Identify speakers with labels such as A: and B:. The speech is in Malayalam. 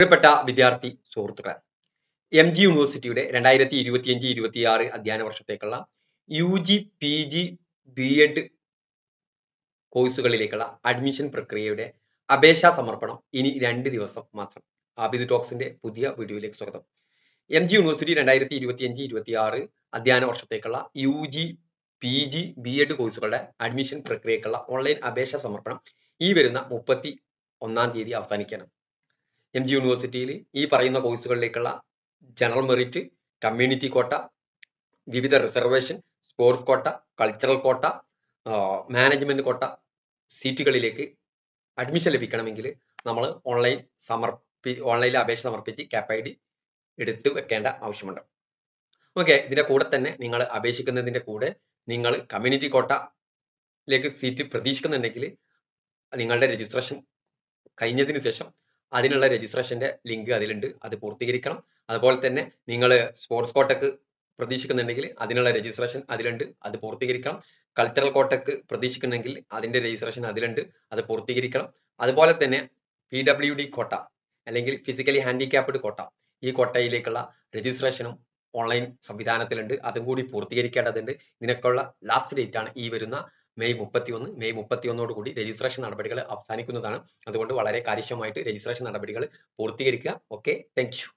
A: പ്രിയപ്പെട്ട വിദ്യാർത്ഥി സുഹൃത്തുക്കളെ, MG യൂണിവേഴ്സിറ്റിയുടെ 2025-26 അധ്യയന വർഷത്തേക്കുള്ള UG, PG, B.Ed കോഴ്സുകളിലേക്കുള്ള അഡ്മിഷൻ പ്രക്രിയയുടെ അപേക്ഷാ സമർപ്പണം ഇനി 2 ദിവസം മാത്രം. ആബിദ് ടോക്സിന്റെ പുതിയ വീഡിയോയിലേക്ക് സ്വാഗതം. MG യൂണിവേഴ്സിറ്റി 2025-26 അധ്യയന വർഷത്തേക്കുള്ള UG, PG, B.Ed കോഴ്സുകളുടെ അഡ്മിഷൻ പ്രക്രിയക്കുള്ള ഓൺലൈൻ അപേക്ഷാ സമർപ്പണം ഈ വരുന്ന 31-ാം തീയതി അവസാനിക്കുകയാണ്. MG യൂണിവേഴ്സിറ്റിയിൽ ഈ പറയുന്ന കോഴ്സുകളിലേക്കുള്ള ജനറൽ മെറിറ്റ്, കമ്മ്യൂണിറ്റി കോട്ട, വിവിധ റിസർവേഷൻ, സ്പോർട്സ് കോട്ട, കൾച്ചറൽ കോട്ട, മാനേജ്മെന്റ് കോട്ട സീറ്റുകളിലേക്ക് അഡ്മിഷൻ ലഭിക്കണമെങ്കിൽ നമ്മൾ ഓൺലൈനിൽ അപേക്ഷ സമർപ്പിച്ച് CAP ID എടുത്ത് വെക്കേണ്ട ആവശ്യമുണ്ട്. ഓക്കെ, ഇതിന്റെ കൂടെ തന്നെ നിങ്ങൾ അപേക്ഷിക്കുന്നതിന്റെ കൂടെ നിങ്ങൾ കമ്മ്യൂണിറ്റി കോട്ടയിലേക്ക് സീറ്റ് പ്രതീക്ഷിക്കുന്നുണ്ടെങ്കിൽ നിങ്ങളുടെ രജിസ്ട്രേഷൻ കഴിഞ്ഞതിന് ശേഷം അതിനുള്ള രജിസ്ട്രേഷന്റെ ലിങ്ക് അതിലുണ്ട്, അത് പൂർത്തീകരിക്കണം. അതുപോലെ തന്നെ നിങ്ങൾ സ്പോർട്സ് കോട്ടക്ക് പ്രതീക്ഷിക്കുന്നുണ്ടെങ്കിൽ അതിനുള്ള രജിസ്ട്രേഷൻ അതിലുണ്ട്, അത് പൂർത്തീകരിക്കണം. കൾച്ചറൽ കോട്ടക്ക് പ്രതീക്ഷിക്കുന്നെങ്കിൽ അതിന്റെ രജിസ്ട്രേഷൻ അതിലുണ്ട്, അത് പൂർത്തീകരിക്കണം. അതുപോലെ തന്നെ PWD കോട്ട അല്ലെങ്കിൽ ഫിസിക്കലി ഹാൻഡിക്യാപ്ഡ് കോട്ട, ഈ കോട്ടയിലേക്കുള്ള രജിസ്ട്രേഷനും ഓൺലൈൻ സംവിധാനത്തിലുണ്ട്, അതും കൂടി പൂർത്തീകരിക്കേണ്ടതുണ്ട്. ഇതിനൊക്കെയുള്ള ലാസ്റ്റ് ഡേറ്റ് ആണ് ഈ വരുന്ന മെയ് 31 കൂടി രജിസ്ട്രേഷൻ നടപടികൾ അവസാനിക്കുന്നതാണ്. അതുകൊണ്ട് വളരെ കാര്യക്ഷമമായിട്ട് രജിസ്ട്രേഷൻ നടപടികൾ പൂർത്തീകരിക്കുക. Okay, thank you.